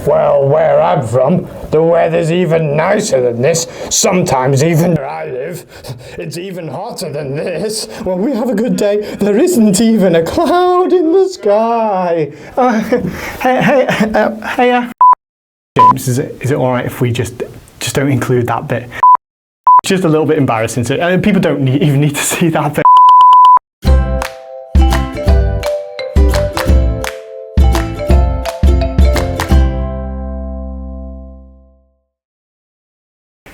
Well, where I'm from, the weather's even nicer than this. Sometimes even where I live, it's even hotter than this. When we have a good day, there isn't even a cloud in the sky. Hey, James, is it all right if we just don't include that bit? It's just a little bit embarrassing. So, people don't even need to see that bit.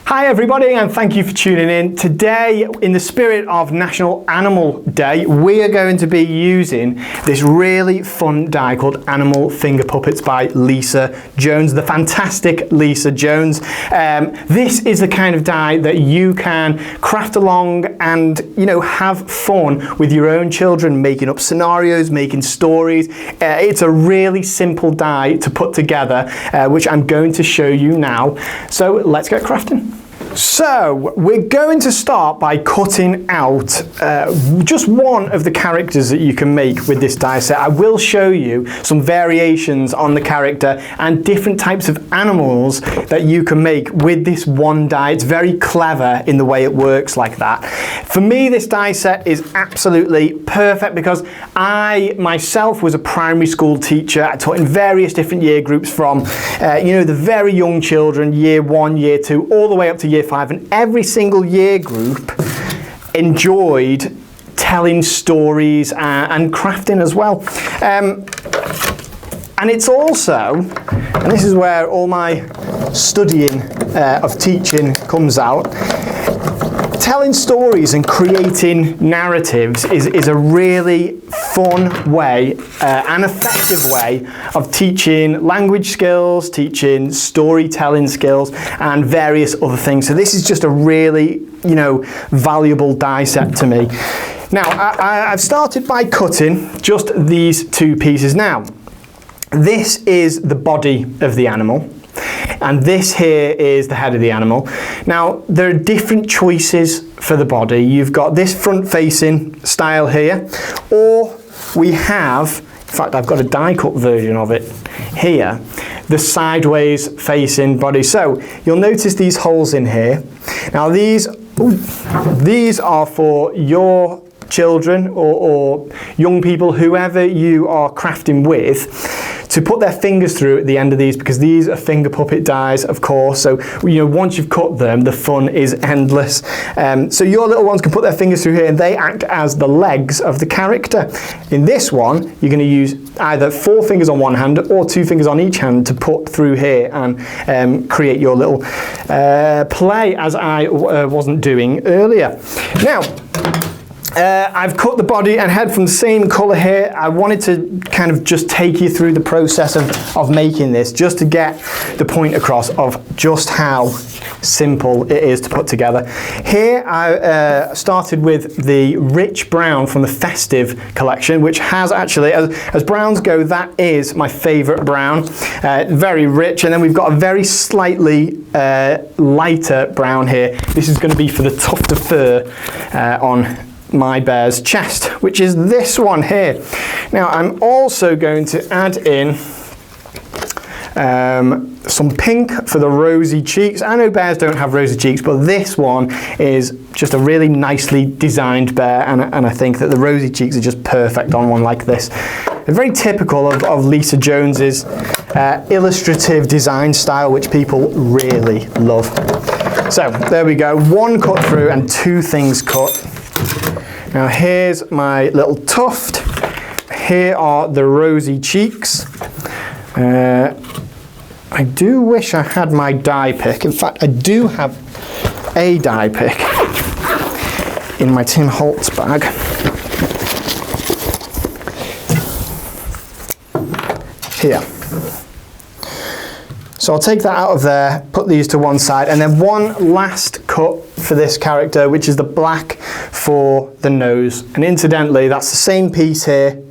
Hi everybody, and thank you for tuning in. Today, in the spirit of National Animal Day, we are going to be using this really fun die called Animal Finger Puppets by Lisa Jones, the fantastic Lisa Jones. This is the kind of die that you can craft along and, you know, have fun with your own children, making up scenarios, making stories. It's a really simple die to put together, which I'm going to show you now. So let's get crafting. So we're going to start by cutting out just one of the characters that you can make with this die set. I will show you some variations on the character and different types of animals that you can make with this one die. It's very clever in the way it works like that. For me, this die set is absolutely perfect because I myself was a primary school teacher. I taught in various different year groups from you know, the very young children, year 1, year 2, all the way up to year 5, and every single year group enjoyed telling stories and crafting as well. And it's also, and this is where all my studying of teaching comes out, telling stories and creating narratives is a really fun way and effective way of teaching language skills, teaching storytelling skills, and various other things. So this is just a really, you know, valuable die set to me. Now, I've started by cutting just these two pieces. Now, this is the body of the animal, and this here is the head of the animal. Now, there are different choices for the body. You've got this front-facing style here, or we have, in fact, I've got a die-cut version of it here, the sideways facing body. So you'll notice these holes in here. Now these are for your children or young people, whoever you are crafting with, to put their fingers through at the end of these, because these are finger puppet dies, of course. So, you know, once you've cut them, the fun is endless. So your little ones can put their fingers through here and they act as the legs of the character. In this one, you're going to use either 4 fingers on one hand or 2 fingers on each hand to put through here and create your little play, as I wasn't doing earlier. Now, I've cut the body and head from the same colour here. I wanted to kind of just take you through the process of making this, just to get the point across of just how simple it is to put together. Here I started with the rich brown from the Festive collection, which has actually, as browns go, that is my favourite brown. Very rich, and then we've got a very slightly lighter brown here. This is going to be for the tuft of fur on my bear's chest, which is this one here. Now I'm also going to add in some pink for the rosy cheeks. I know bears don't have rosy cheeks, but this one is just a really nicely designed bear, and I think that the rosy cheeks are just perfect on one like this. They're very typical of Lisa Jones's illustrative design style, which people really love. So there we go, 1 cut through and 2 things cut. Now here's my little tuft. Here are the rosy cheeks. I do wish I had my die pick. In fact, I do have a die pick in my Tim Holtz bag. Here. So I'll take that out of there, put these to one side, and then one last cut for this character, which is the black for the nose. And incidentally, that's the same piece here,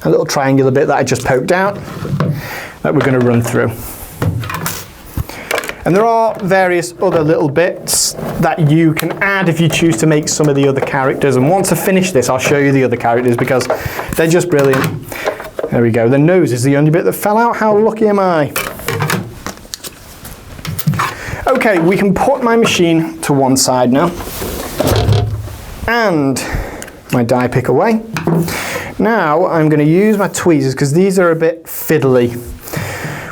a little triangular bit that I just poked out, that we're going to run through. And there are various other little bits that you can add if you choose to make some of the other characters. And once I finish this, I'll show you the other characters because they're just brilliant. There we go. The nose is the only bit that fell out. How lucky am I? Okay, we can put my machine to one side now. And my die pick away. Now I'm going to use my tweezers because these are a bit fiddly.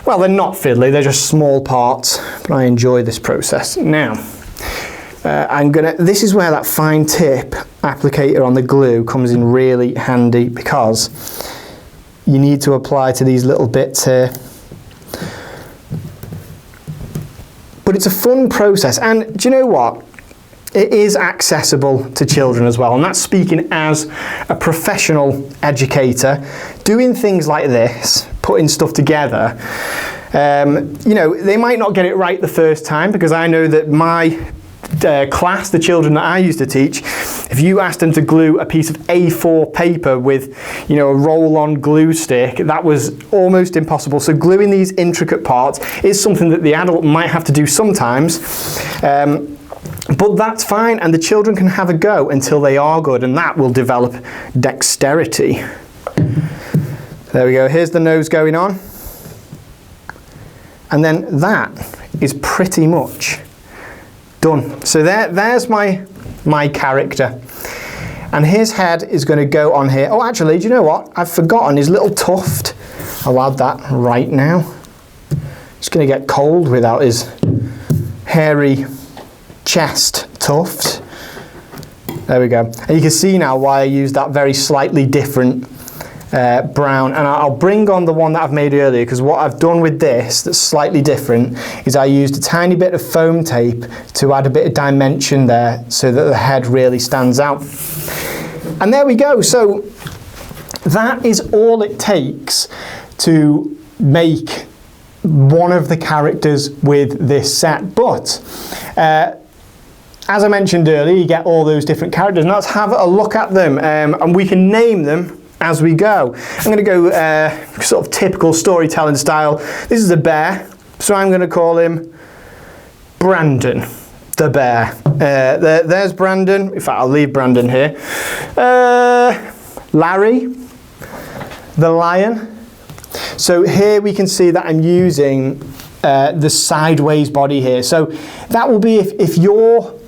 Well, they're not fiddly, they're just small parts, but I enjoy this process. Now, this is where that fine tip applicator on the glue comes in really handy, because you need to apply to these little bits here. But it's a fun process, and do you know what? It is accessible to children as well, and that's speaking as a professional educator. Doing things like this, putting stuff together, you know, they might not get it right the first time, because I know that my class, the children that I used to teach, if you asked them to glue a piece of A4 paper with, you know, a roll-on glue stick, that was almost impossible. So gluing these intricate parts is something that the adult might have to do sometimes. But that's fine, and the children can have a go until they are good, and that will develop dexterity. There we go, here's the nose going on. And then that is pretty much done. So there's my character. And his head is going to go on here. Oh, actually, do you know what? I've forgotten his little tuft. I'll add that right now. It's going to get cold without his hairy chest tuft. There we go. And you can see now why I used that very slightly different brown, and I'll bring on the one that I've made earlier, because what I've done with this that's slightly different is I used a tiny bit of foam tape to add a bit of dimension there so that the head really stands out. And there we go. So that is all it takes to make one of the characters with this set. But as I mentioned earlier, you get all those different characters, and let's have a look at them, and we can name them as we go. I'm going to go sort of typical storytelling style. This is a bear, so I'm going to call him Brandon the bear. There's Brandon. In fact, I'll leave Brandon here. Larry the lion. So here we can see that I'm using the sideways body here. So that will be if your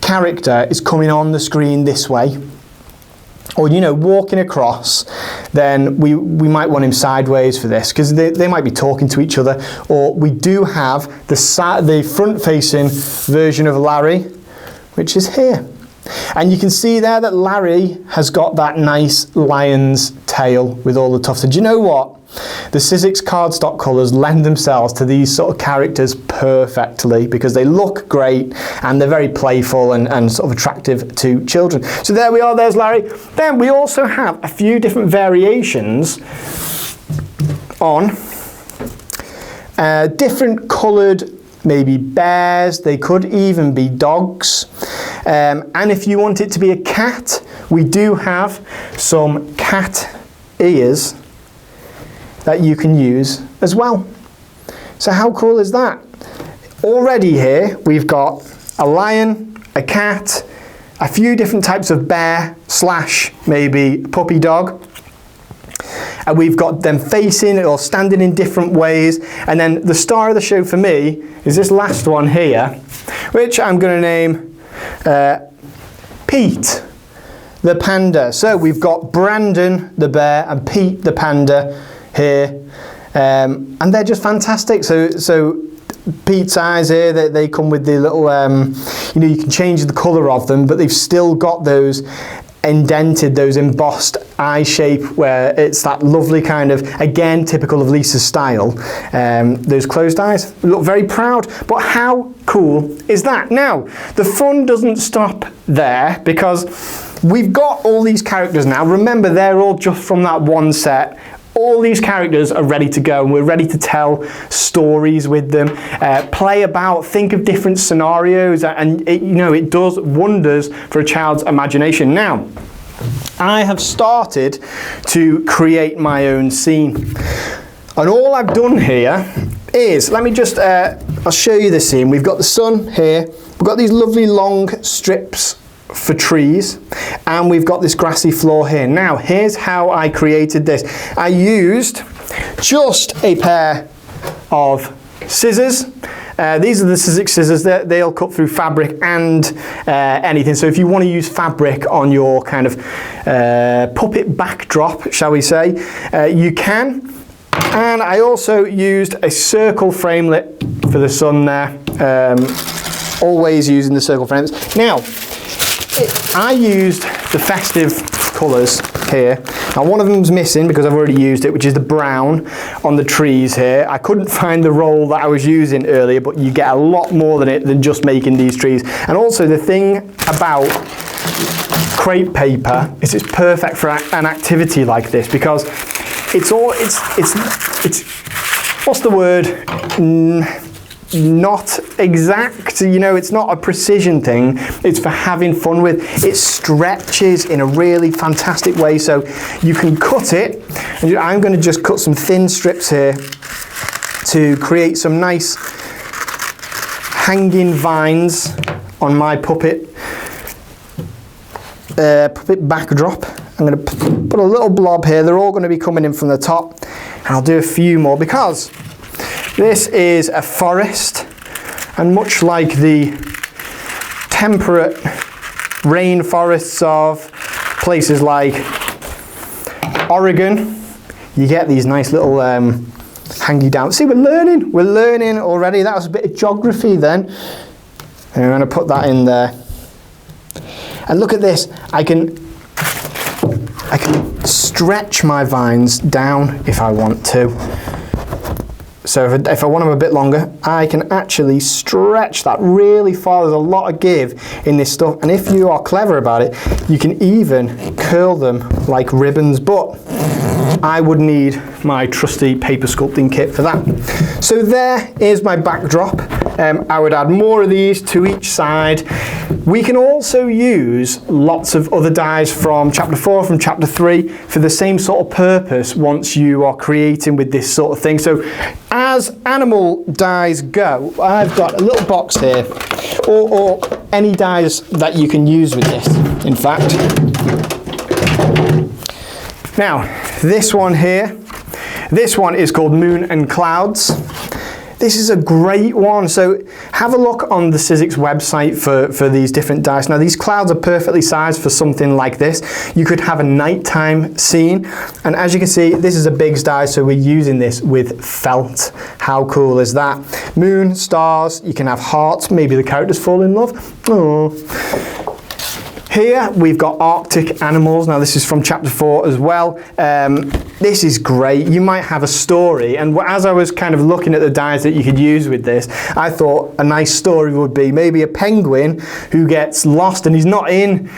character is coming on the screen this way, or, you know, walking across, then we might want him sideways for this, because they might be talking to each other. Or we do have the front-facing version of Larry, which is here. And you can see there that Larry has got that nice lion's tail with all the tufts. And do you know what? The Sizzix cardstock colours lend themselves to these sort of characters perfectly, because they look great and they're very playful and sort of attractive to children. So there we are, there's Larry. Then we also have a few different variations on different coloured, maybe bears, they could even be dogs. And if you want it to be a cat, we do have some cat ears that you can use as well. So how cool is that? Already here we've got a lion, a cat, a few different types of bear slash maybe puppy dog, and we've got them facing or standing in different ways. And then the star of the show for me is this last one here, which I'm going to name Pete the panda. So we've got Brandon the bear and Pete the panda here, and they're just fantastic. So Pete's eyes here, they come with the little, you know, you can change the colour of them, but they've still got those indented, those embossed eye shape, where it's that lovely kind of, again, typical of Lisa's style, those closed eyes. We look very proud. But how cool is that? Now, the fun doesn't stop there, because we've got all these characters now. Remember, they're all just from that one set. All these characters are ready to go, and we're ready to tell stories with them, play about, think of different scenarios, and it, you know, it does wonders for a child's imagination. Now, I have started to create my own scene, and all I've done here is, let me just, I'll show you the scene. We've got the sun here, we've got these lovely long strips for trees, and we've got this grassy floor here. Now, here's how I created this. I used just a pair of scissors These are the Sizzix scissors. They'll cut through fabric and anything. So if you want to use fabric on your kind of puppet backdrop, shall we say, you can. And I also used a circle framelit for the sun there. Always using the circle frames. Now, I used the festive colours here. Now one of them's missing because I've already used it, which is the brown on the trees here. I couldn't find the roll that I was using earlier, but you get a lot more than just making these trees. And also the thing about crepe paper is it's perfect for an activity like this, because it's what's the word? Not exact, you know, it's not a precision thing, it's for having fun with. It stretches in a really fantastic way, so you can cut it. And I'm going to just cut some thin strips here to create some nice hanging vines on my puppet backdrop. I'm going to put a little blob here. They're all going to be coming in from the top, and I'll do a few more because this is a forest, and much like the temperate rainforests of places like Oregon, you get these nice little hangy down. See, we're learning already. That was a bit of geography then. And I'm going to put that in there. And look at this. I can stretch my vines down if I want to. So if I want them a bit longer, I can actually stretch that really far. There's a lot of give in this stuff. And if you are clever about it, you can even curl them like ribbons. But I would need my trusty paper sculpting kit for that. So there is my backdrop. I would add more of these to each side. We can also use lots of other dies from chapter 4, from chapter 3 for the same sort of purpose once you are creating with this sort of thing. So as animal dies go, I've got a little box here, or any dies that you can use with this, in fact. Now, this one here, this one is called Moon and Clouds. This is a great one. So have a look on the Sizzix website for these different dice. Now these clouds are perfectly sized for something like this. You could have a nighttime scene. And as you can see, this is a big die, so we're using this with felt. How cool is that? Moon, stars, you can have hearts. Maybe the characters fall in love. Aww. Here we've got Arctic animals. Now this is from chapter 4 as well. This is great. You might have a story, and as I was kind of looking at the dies that you could use with this, I thought a nice story would be maybe a penguin who gets lost and he's not in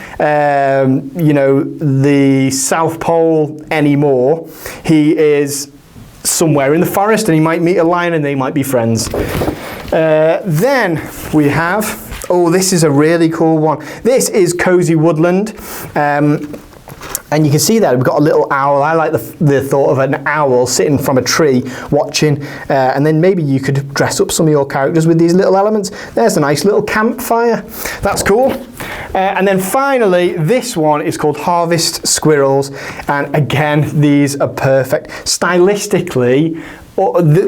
you know, the South Pole anymore. He is somewhere in the forest and he might meet a lion and they might be friends. Then we have, oh, this is a really cool one. This is Cozy Woodland. And you can see there, we've got a little owl. I like the thought of an owl sitting from a tree watching. And then maybe you could dress up some of your characters with these little elements. There's a nice little campfire. That's cool. And then finally, this one is called Harvest Squirrels. And again, these are perfect. Stylistically,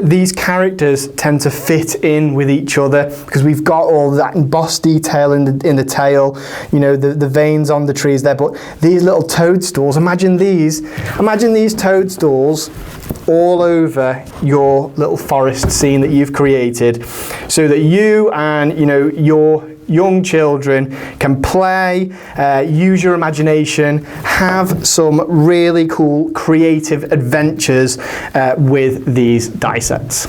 these characters tend to fit in with each other because we've got all that embossed detail in the tail, you know, the veins on the trees there. But these little toadstools, imagine these toadstools all over your little forest scene that you've created, so that you and, you know, your young children can play, use your imagination, have some really cool creative adventures with these die sets.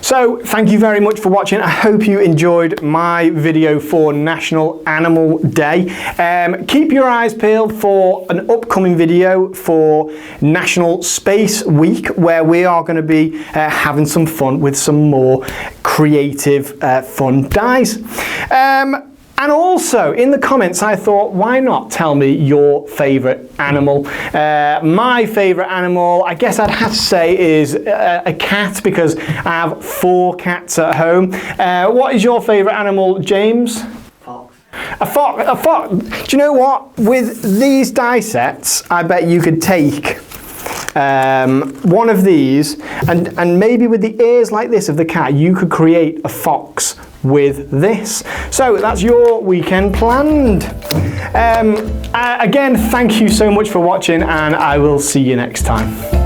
So thank you very much for watching. I hope you enjoyed my video for National Animal Day. Keep your eyes peeled for an upcoming video for National Space Week, where we are going to be having some fun with some more creative fun dies. And also, in the comments, I thought, why not tell me your favourite animal? My favourite animal, I guess I'd have to say, is a cat, because I have 4 cats at home. What is your favourite animal, James? Fox. A fox. Do you know what? With these die sets, I bet you could take one of these, and maybe with the ears like this of the cat, you could create a fox with this. So that's your weekend planned. Again, thank you so much for watching, and I will see you next time.